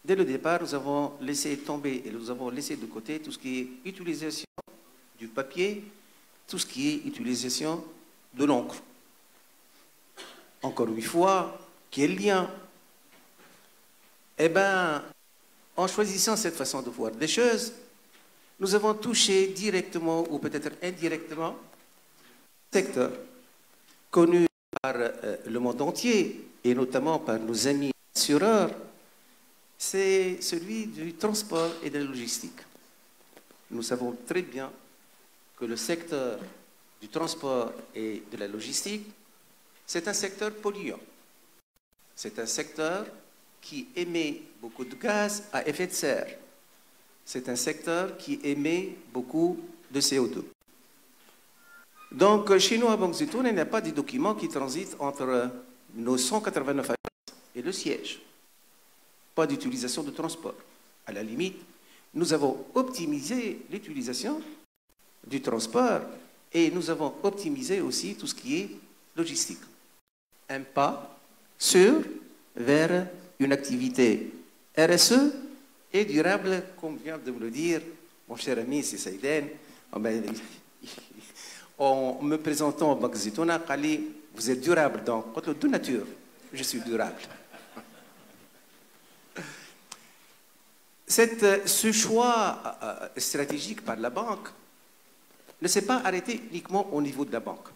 dès le départ, nous avons laissé tomber et nous avons laissé de côté tout ce qui est utilisation du papier, tout ce qui est utilisation de l'encre. Encore une fois, quel lien? Eh bien, en choisissant cette façon de voir des choses, nous avons touché directement ou peut-être indirectement un secteur connu par le monde entier et notamment par nos amis assureurs, c'est celui du transport et de la logistique. Nous savons très bien que le secteur du transport et de la logistique, c'est un secteur polluant. C'est un secteur qui émet beaucoup de gaz à effet de serre. C'est un secteur qui émet beaucoup de CO2. Donc, chez nous, à Banque Zitouna, il n'y a pas de documents qui transitent entre nos 189 agences et le siège. Pas d'utilisation de transport. À la limite, nous avons optimisé l'utilisation du transport et nous avons optimisé aussi tout ce qui est logistique. Un pas sûr vers une activité RSE et durable, comme vient de me le dire mon cher ami Saïden. En me présentant à Banque Zitouna, Kali, vous êtes durable, donc, de nature, je suis durable. Ce choix stratégique par la banque ne s'est pas arrêté uniquement au niveau de la banque.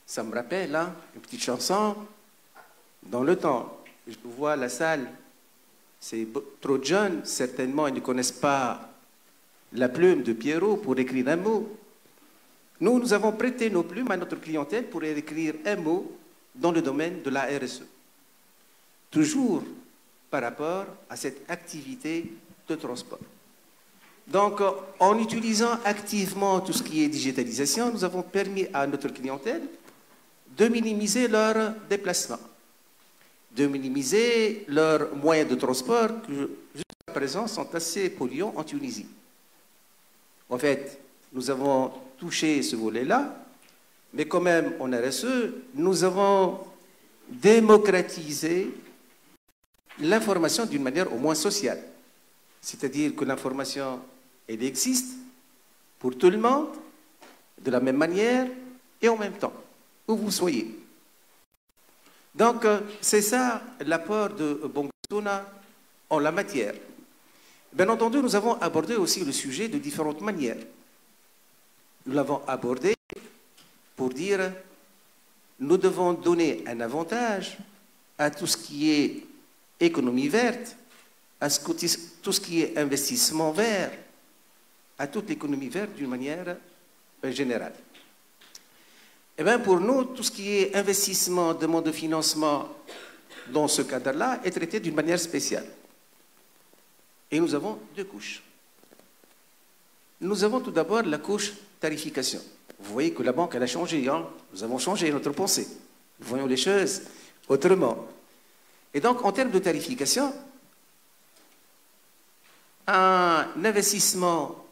Ça me rappelle hein, une petite chanson. Dans le temps, je vois la salle, c'est trop jeune, certainement ils ne connaissent pas la plume de Pierrot pour écrire un mot. Nous avons prêté nos plumes à notre clientèle pour écrire un mot dans le domaine de la RSE. Toujours par rapport à cette activité de transport. Donc, en utilisant activement tout ce qui est digitalisation, nous avons permis à notre clientèle de minimiser leurs déplacements, de minimiser leurs moyens de transport qui, jusqu'à présent, sont assez polluants en Tunisie. En fait, nous avons touché ce volet-là, mais quand même, en RSE, nous avons démocratisé l'information d'une manière au moins sociale. C'est-à-dire que l'information, elle existe pour tout le monde, de la même manière et en même temps, où vous soyez. Donc, c'est ça l'apport de Banque Zitouna en la matière. Bien entendu, nous avons abordé aussi le sujet de différentes manières. Nous l'avons abordé pour dire nous devons donner un avantage à tout ce qui est économie verte, à tout ce qui est investissement vert, à toute l'économie verte d'une manière générale. Eh bien, pour nous, tout ce qui est investissement, demande de financement dans ce cadre-là est traité d'une manière spéciale. Et nous avons deux couches. Nous avons tout d'abord la couche tarification. Vous voyez que la banque, elle a changé. Hein? Nous avons changé notre pensée. Nous voyons les choses autrement. Et donc, en termes de tarification, un investissement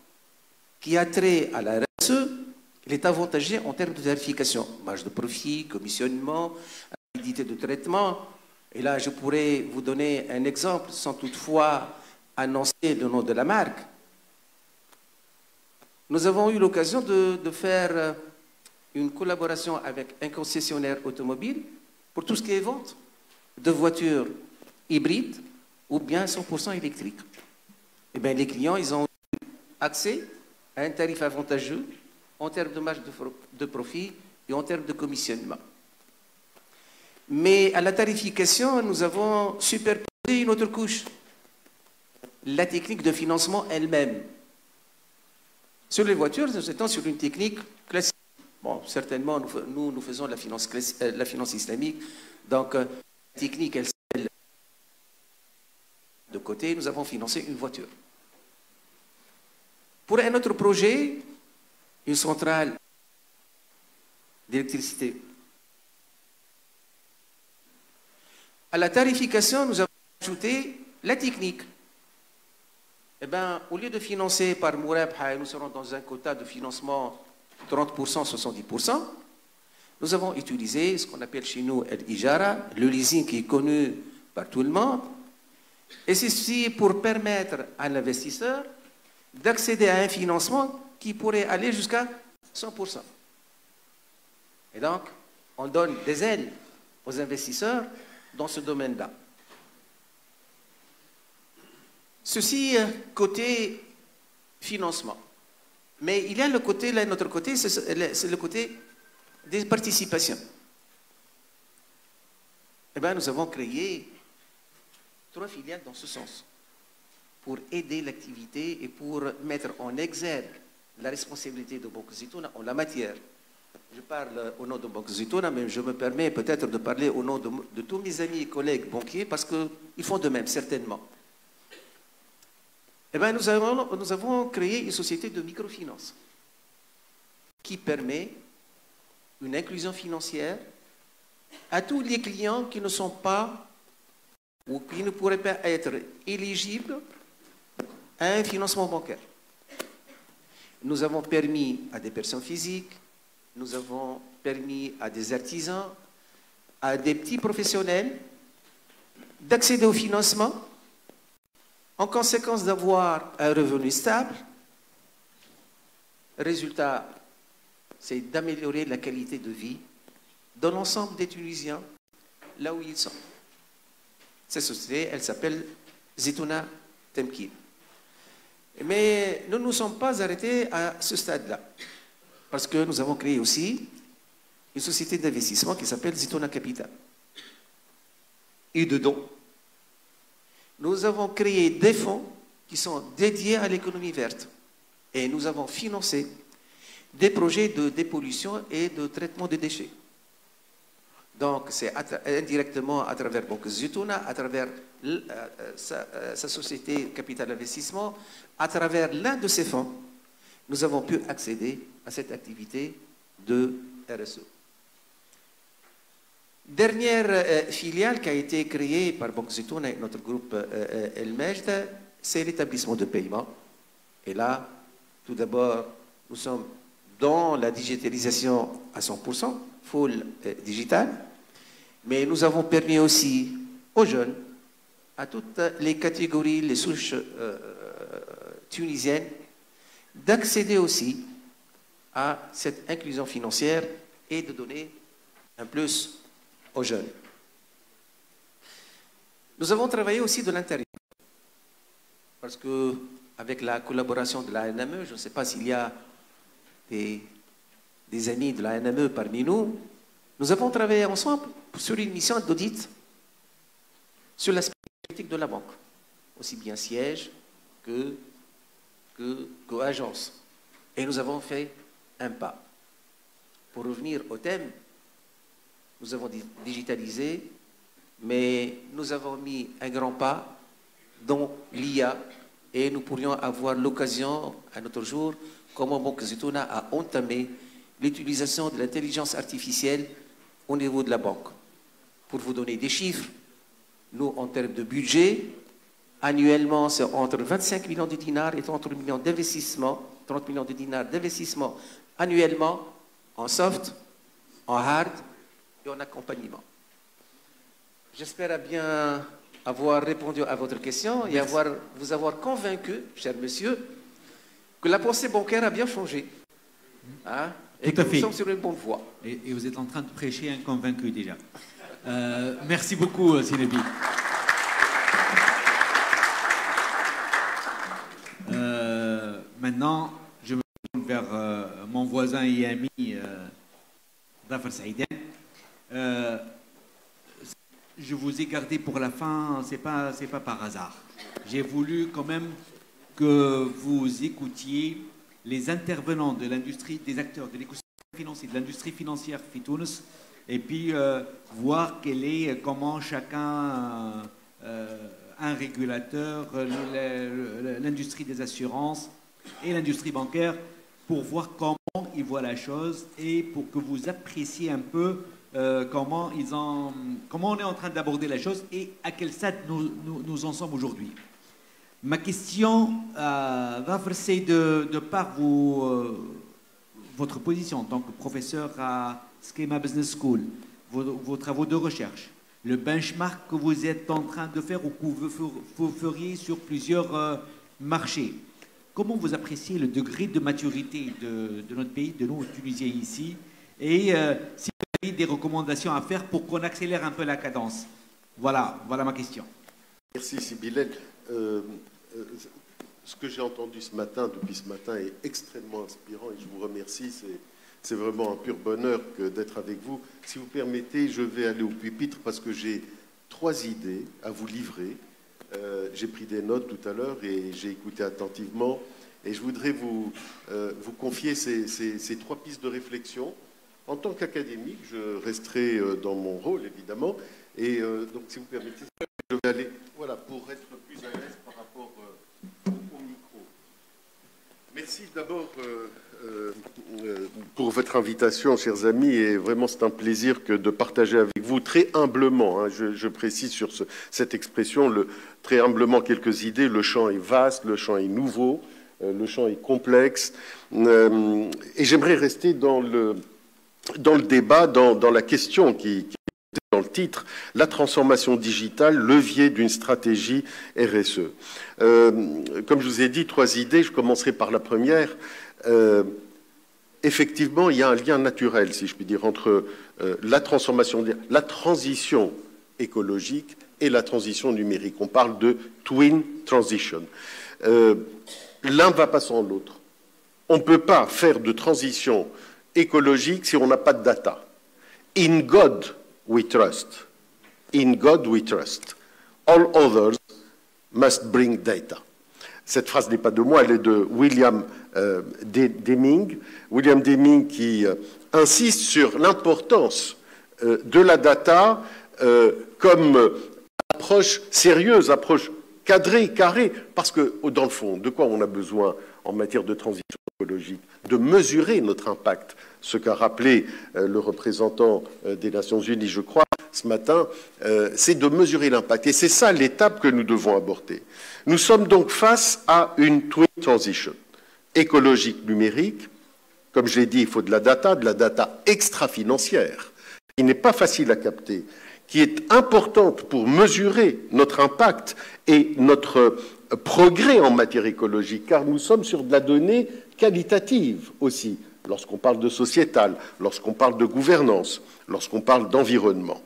qui a trait à la RSE, il est avantagé en termes de tarification. Marge de profit, commissionnement, rapidité de traitement. Et là, je pourrais vous donner un exemple sans toutefois annoncer le nom de la marque. Nous avons eu l'occasion de faire une collaboration avec un concessionnaire automobile pour tout ce qui est vente de voitures hybrides ou bien 100% électriques. Eh bien, les clients, ils ont eu accès à un tarif avantageux en termes de marge de profit et en termes de commissionnement. Mais à la tarification, nous avons superposé une autre couche, la technique de financement elle-même. Sur les voitures, nous étions sur une technique classique. Bon, certainement, nous faisons la finance islamique. Donc, la technique, elle s'appelle de côté, nous avons financé une voiture. Pour un autre projet, une centrale d'électricité. À la tarification, nous avons ajouté la technique. Eh bien, au lieu de financer par Mourabha, nous serons dans un quota de financement 30%, 70%, nous avons utilisé ce qu'on appelle chez nous l'Ijara, le leasing qui est connu par tout le monde, et ceci pour permettre à l'investisseur d'accéder à un financement qui pourrait aller jusqu'à 100%. Et donc, on donne des aides aux investisseurs dans ce domaine-là. Ceci, côté financement. Mais il y a le côté, là, notre côté, c'est le côté des participations. Eh bien, nous avons créé 3 filiales dans ce sens, pour aider l'activité et pour mettre en exergue la responsabilité de Banque Zitouna en la matière. Je parle au nom de Banque Zitouna, mais je me permets peut-être de parler au nom de tous mes amis et collègues banquiers, parce qu'ils font de même, certainement. Eh bien, nous avons créé une société de microfinance qui permet une inclusion financière à tous les clients qui ne sont pas ou qui ne pourraient pas être éligibles à un financement bancaire. Nous avons permis à des personnes physiques, nous avons permis à des artisans, à des petits professionnels d'accéder au financement, en conséquence d'avoir un revenu stable. Résultat, c'est d'améliorer la qualité de vie de l'ensemble des Tunisiens, là où ils sont. Cette société, elle s'appelle Zitouna Temkin. Mais nous ne nous sommes pas arrêtés à ce stade-là, parce que nous avons créé aussi une société d'investissement qui s'appelle Zitouna Capital. Et dedans, nous avons créé des fonds qui sont dédiés à l'économie verte. Et nous avons financé des projets de dépollution et de traitement des déchets. Donc, c'est indirectement à travers Banque Zitouna, à travers sa société Capital Investissement, à travers l'un de ses fonds, nous avons pu accéder à cette activité de RSE. Dernière filiale qui a été créée par Banque Zitouna et notre groupe El Majd, c'est l'établissement de paiement. Et là, tout d'abord, nous sommes dans la digitalisation à 100%, full digital, mais nous avons permis aussi aux jeunes, à toutes les catégories, les souches tunisiennes, d'accéder aussi à cette inclusion financière et de donner un plus aux jeunes. Nous avons travaillé aussi de l'intérieur, parce que avec la collaboration de la NME, je ne sais pas s'il y a des amis de la NME parmi nous, nous avons travaillé ensemble sur une mission d'audit sur l'aspect politique de la banque, aussi bien siège que agence. Et nous avons fait un pas. Pour revenir au thème, nous avons digitalisé, mais nous avons mis un grand pas dans l'IA et nous pourrions avoir l'occasion, un autre jour, comment Banque Zitouna a entamé l'utilisation de l'intelligence artificielle au niveau de la banque. Pour vous donner des chiffres, nous, en termes de budget, annuellement, c'est entre 25 millions de dinars et 30 millions d'investissements, 30 millions de dinars d'investissement annuellement en soft, en hard et en accompagnement. J'espère bien avoir répondu à votre question et vous avoir convaincu, cher monsieur, que la pensée bancaire a bien changé. Hein, et que nous sommes sur une bonne voie. Et vous êtes en train de prêcher un convaincu déjà. Merci beaucoup, Sinebi. Maintenant, je me tourne vers mon voisin et ami, Rafal Saïden. Je vous ai gardé pour la fin, c'est pas par hasard. J'ai voulu quand même que vous écoutiez les intervenants de l'industrie, des acteurs de l'écosystème financier, de l'industrie financière Fitounes, et puis voir comment chacun, un régulateur, l'industrie des assurances et l'industrie bancaire, pour voir comment ils voient la chose et pour que vous appréciez un peu comment on est en train d'aborder la chose et à quel stade nous en sommes aujourd'hui. Ma question, Rafal, c'est de par votre position en tant que professeur à Schema Business School, vos travaux de recherche, le benchmark que vous êtes en train de faire ou que vous feriez sur plusieurs marchés. Comment vous appréciez le degré de maturité de notre pays, de nous, Tunisiens ici, et si vous avez des recommandations à faire pour qu'on accélère un peu la cadence? Voilà ma question. Merci, Sibylle. Ce que j'ai entendu depuis ce matin, est extrêmement inspirant et je vous remercie. C'est vraiment un pur bonheur d'être avec vous. Si vous permettez, je vais aller au pupitre parce que j'ai 3 idées à vous livrer. J'ai pris des notes tout à l'heure et j'ai écouté attentivement. Et je voudrais vous confier ces 3 pistes de réflexion. En tant qu'académique, je resterai dans mon rôle, évidemment. Et donc, si vous permettez, je vais aller pour être plus à l'aise par rapport au micro. Merci d'abord pour votre invitation, chers amis, et vraiment c'est un plaisir de partager avec vous très humblement, hein, je précise sur cette expression, très humblement quelques idées. Le champ est vaste, le champ est nouveau, le champ est complexe, et j'aimerais rester dans le débat, dans la question qui dans le titre, la transformation digitale, levier d'une stratégie RSE. Comme je vous ai dit, 3 idées, je commencerai par la première. Effectivement, il y a un lien naturel, si je puis dire, entre la transition écologique et la transition numérique. On parle de twin transition. L'un ne va pas sans l'autre. On ne peut pas faire de transition écologique si on n'a pas de data. In God we trust. In God we trust. All others must bring data. Cette phrase n'est pas de moi, elle est de William Deming. William Deming qui insiste sur l'importance de la data comme approche sérieuse, approche cadrée, carrée, parce que, dans le fond, de quoi on a besoin en matière de transition écologique? De mesurer notre impact. Ce qu'a rappelé le représentant des Nations Unies, je crois, ce matin, c'est de mesurer l'impact. Et c'est ça l'étape que nous devons aborder. Nous sommes donc face à une twin transition, écologique, numérique. Comme je l'ai dit, il faut de la data extra-financière, qui n'est pas facile à capter, qui est importante pour mesurer notre impact et notre progrès en matière écologique, car nous sommes sur de la donnée qualitative aussi, lorsqu'on parle de sociétal, lorsqu'on parle de gouvernance, lorsqu'on parle d'environnement.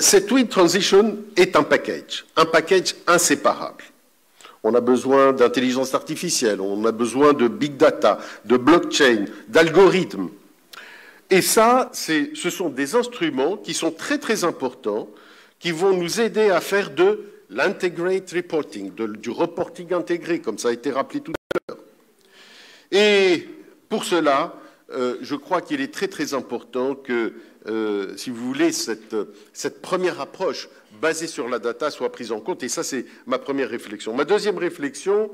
Cette twin transition est un package inséparable. On a besoin d'intelligence artificielle, on a besoin de big data, de blockchain, d'algorithmes. Et ça, ce sont des instruments qui sont très très importants, qui vont nous aider à faire de l'integrate reporting, du reporting intégré, comme ça a été rappelé tout à l'heure. Et pour cela, je crois qu'il est très très important que, si vous voulez, cette première approche basée sur la data soit prise en compte. Et ça, c'est ma première réflexion. Ma deuxième réflexion,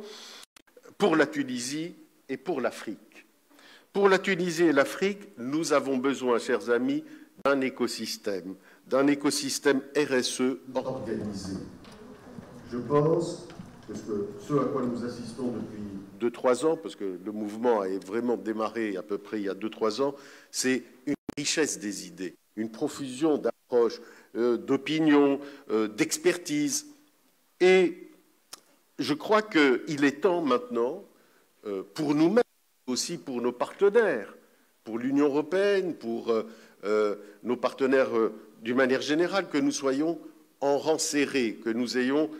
pour la Tunisie et pour l'Afrique. Pour la Tunisie et l'Afrique, nous avons besoin, chers amis, d'un écosystème RSE organisé. Je pense que ce à quoi nous assistons depuis 2-3 ans, parce que le mouvement a vraiment démarré à peu près il y a 2-3 ans, c'est une richesse des idées, une profusion d'approches, d'opinions, d'expertise. Et je crois qu'il est temps maintenant, pour nous-mêmes, aussi pour nos partenaires, pour l'Union européenne, pour nos partenaires d'une manière générale, que nous soyons en rang serré, que nous ayons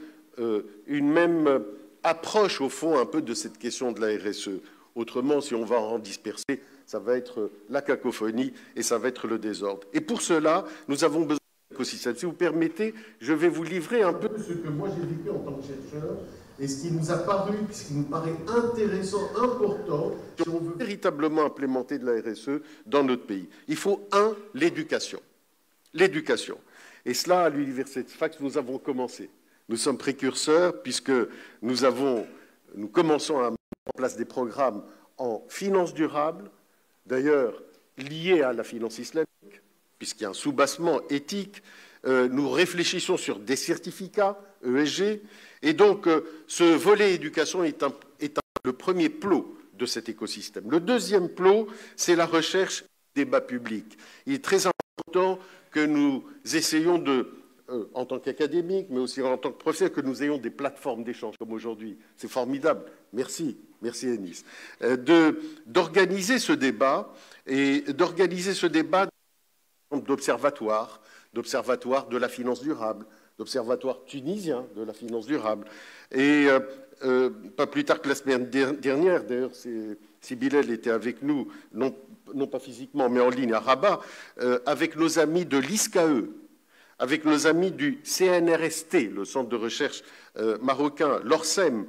une même approche, au fond, un peu de cette question de la RSE. Autrement, si on va en disperser, ça va être la cacophonie et ça va être le désordre. Et pour cela, nous avons besoin d'un écosystème. Si vous permettez, je vais vous livrer un peu ce que moi j'ai vécu en tant que chercheur et ce qui nous a paru, ce qui nous paraît intéressant, important, si on veut véritablement implémenter de la RSE dans notre pays. Il faut, l'éducation. L'éducation. Et cela, à l'Université de Sfax, nous avons commencé. Nous sommes précurseurs puisque nous commençons à mettre en place des programmes en finance durable, d'ailleurs liés à la finance islamique, puisqu'il y a un soubassement éthique. Nous réfléchissons sur des certificats ESG. Et donc, ce volet éducation est le premier plot de cet écosystème. Le deuxième plot, c'est la recherche et débat public. Il est très important que nous essayions en tant qu'académique, mais aussi en tant que professeur, que nous ayons des plateformes d'échange comme aujourd'hui. C'est formidable. Merci. Merci, Enis. D'organiser ce débat et d'organiser ce débat d'observatoires de la finance durable, d'observatoires tunisiens de la finance durable. Et pas plus tard que la semaine dernière, d'ailleurs, Sibylle était avec nous, non pas physiquement, mais en ligne à Rabat, avec nos amis de l'ISCAE, avec nos amis du CNRST, le centre de recherche marocain, l'ORSEM,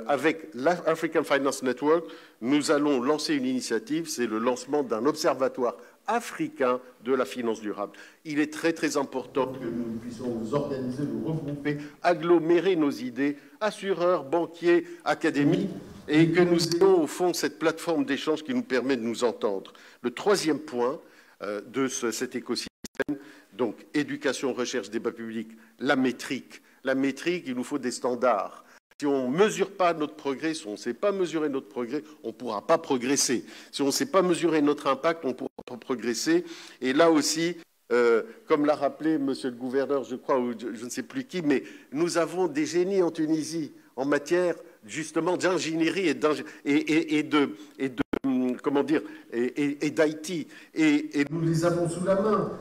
avec l'African Finance Network, nous allons lancer une initiative, c'est le lancement d'un observatoire africain de la finance durable. Il est très très important que nous puissions nous organiser, nous regrouper, agglomérer nos idées, assureurs, banquiers, académiques, et que nous ayons au fond cette plateforme d'échange qui nous permet de nous entendre. Le troisième point de cet écosystème, donc éducation, recherche, débat public, la métrique. La métrique, il nous faut des standards. Si on ne mesure pas notre progrès, si on ne sait pas mesurer notre progrès, on ne pourra pas progresser. Si on ne sait pas mesurer notre impact, on ne pourra pas progresser. Et là aussi, comme l'a rappelé monsieur le gouverneur, je crois, ou je ne sais plus qui, mais nous avons des génies en Tunisie en matière justement d'ingénierie et d'IT. Et nous les avons sous la main.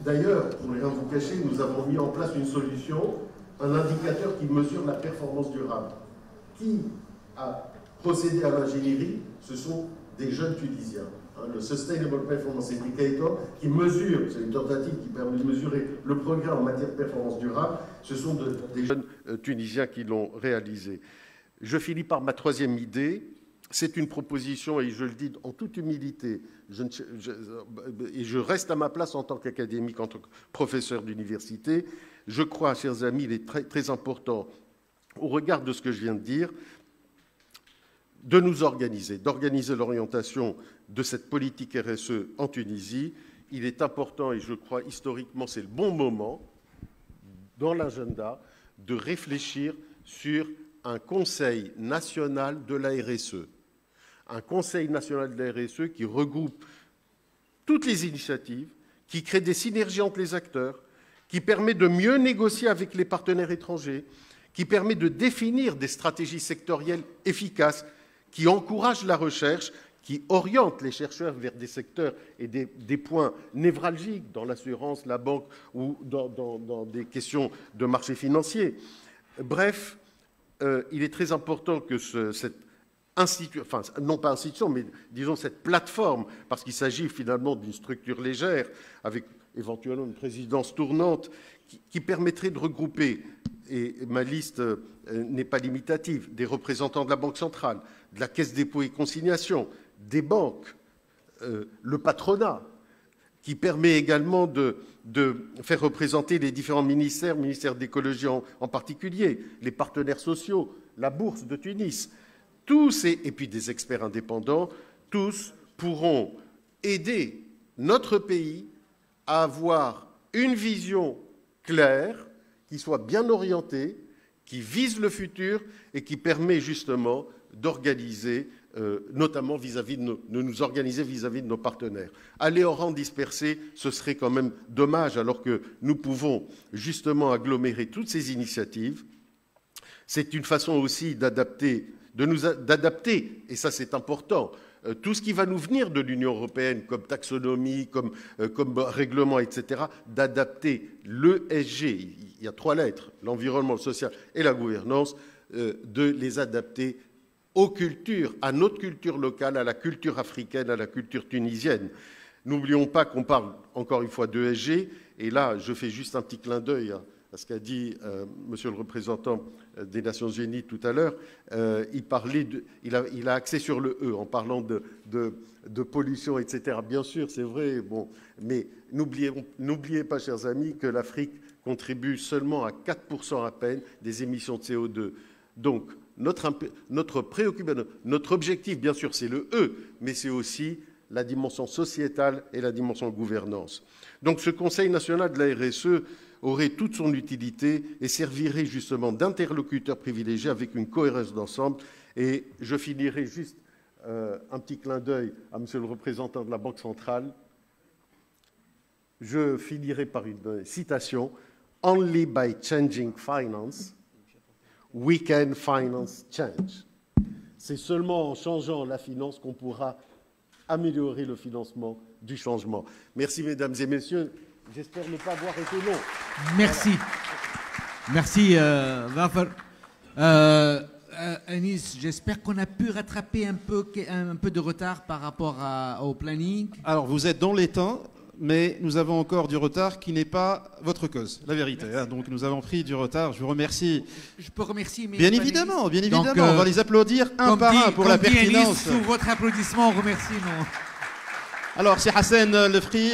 D'ailleurs, pour rien vous cacher, nous avons mis en place une solution, un indicateur qui mesure la performance durable. Qui a procédé à l'ingénierie? Ce sont des jeunes Tunisiens. Le Sustainable Performance Indicator, qui mesure, c'est une tentative qui permet de mesurer le progrès en matière de performance durable, ce sont des jeunes Tunisiens qui l'ont réalisé. Je finis par ma troisième idée, c'est une proposition, et je le dis en toute humilité, et je reste à ma place en tant qu'académique, en tant que professeur d'université. Je crois, chers amis, il est très, très important, au regard de ce que je viens de dire, de nous organiser, d'organiser l'orientation de cette politique RSE en Tunisie. Il est important, et je crois historiquement c'est le bon moment, dans l'agenda, de réfléchir sur un Conseil national de la RSE. Un Conseil national de la RSE qui regroupe toutes les initiatives, qui crée des synergies entre les acteurs, qui permet de mieux négocier avec les partenaires étrangers, qui permet de définir des stratégies sectorielles efficaces, qui encouragent la recherche, qui orientent les chercheurs vers des secteurs et des points névralgiques dans l'assurance, la banque ou dans des questions de marché financier. Bref, il est très important que cette institution, enfin non pas institution, mais disons cette plateforme, parce qu'il s'agit finalement d'une structure légère, avec éventuellement une présidence tournante, qui permettrait de regrouper, et ma liste n'est pas limitative, des représentants de la Banque centrale, de la Caisse des dépôts et consignations, des banques, le patronat, qui permet également de faire représenter les différents ministères, ministère d'écologie en particulier, les partenaires sociaux, la bourse de Tunis, tous, et puis des experts indépendants, tous pourront aider notre pays à avoir une vision claire, qui soit bien orientée, qui vise le futur et qui permet justement d'organiser, notamment vis-à-vis de nous organiser vis-à-vis de nos partenaires. Aller en rang dispersé, ce serait quand même dommage, alors que nous pouvons justement agglomérer toutes ces initiatives. C'est une façon aussi d'adapter, et ça c'est important, tout ce qui va nous venir de l'Union européenne, comme taxonomie, comme règlement, etc., d'adapter l'ESG, il y a 3 lettres, l'environnement, le social et la gouvernance, de les adapter aux cultures, à notre culture locale, à la culture africaine, à la culture tunisienne. N'oublions pas qu'on parle encore une fois d'ESG, et là je fais juste un petit clin d'œil à ce qu'a dit monsieur le représentant des Nations Unies tout à l'heure. Il a axé sur le E en parlant de pollution, etc. Bien sûr, c'est vrai, bon, mais n'oubliez pas, chers amis, que l'Afrique contribue seulement à 4% à peine des émissions de CO2. Donc, notre préoccupation, notre objectif, bien sûr, c'est le E, mais c'est aussi la dimension sociétale et la dimension gouvernance. Donc, ce Conseil national de la RSE aurait toute son utilité et servirait justement d'interlocuteur privilégié avec une cohérence d'ensemble. Et je finirai juste un petit clin d'œil à monsieur le représentant de la Banque centrale. Je finirai par une citation. « Only by changing finance, we can finance change ». C'est seulement en changeant la finance qu'on pourra améliorer le financement du changement. Merci, mesdames et messieurs. J'espère ne pas avoir été long. Merci. Voilà. Merci, Ghafar. Anis, j'espère qu'on a pu rattraper un peu de retard par rapport au planning. Alors, vous êtes dans les temps, mais nous avons encore du retard qui n'est pas votre cause, la vérité. Hein, donc, nous avons pris du retard. Je vous remercie. Je peux remercier mes Bien évidemment, bien évidemment. Donc, on va les applaudir un par un pour la pertinence. Anis, sous votre applaudissement, on remercie nos... Alors, c'est Hassan Lefri,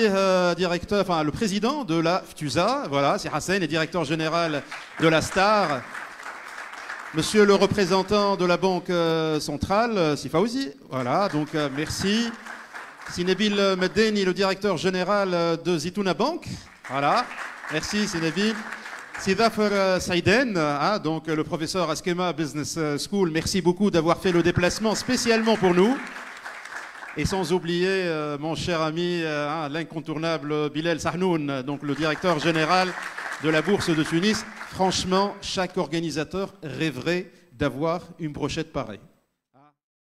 directeur, enfin le président de la FTUSA. Voilà, c'est Hassan, et directeur général de la STAR. Monsieur le représentant de la Banque centrale, Sifaouzi. Voilà, donc merci. Sinebil Meddeni, le directeur général de Zitouna Bank. Voilà, merci Sinebil. Sidafar Saïden, donc le professeur Askema Business School. Merci beaucoup d'avoir fait le déplacement spécialement pour nous. Et sans oublier mon cher ami, l'incontournable Bilal Sahnoun, donc le directeur général de la Bourse de Tunis. Franchement, chaque organisateur rêverait d'avoir une brochette pareille.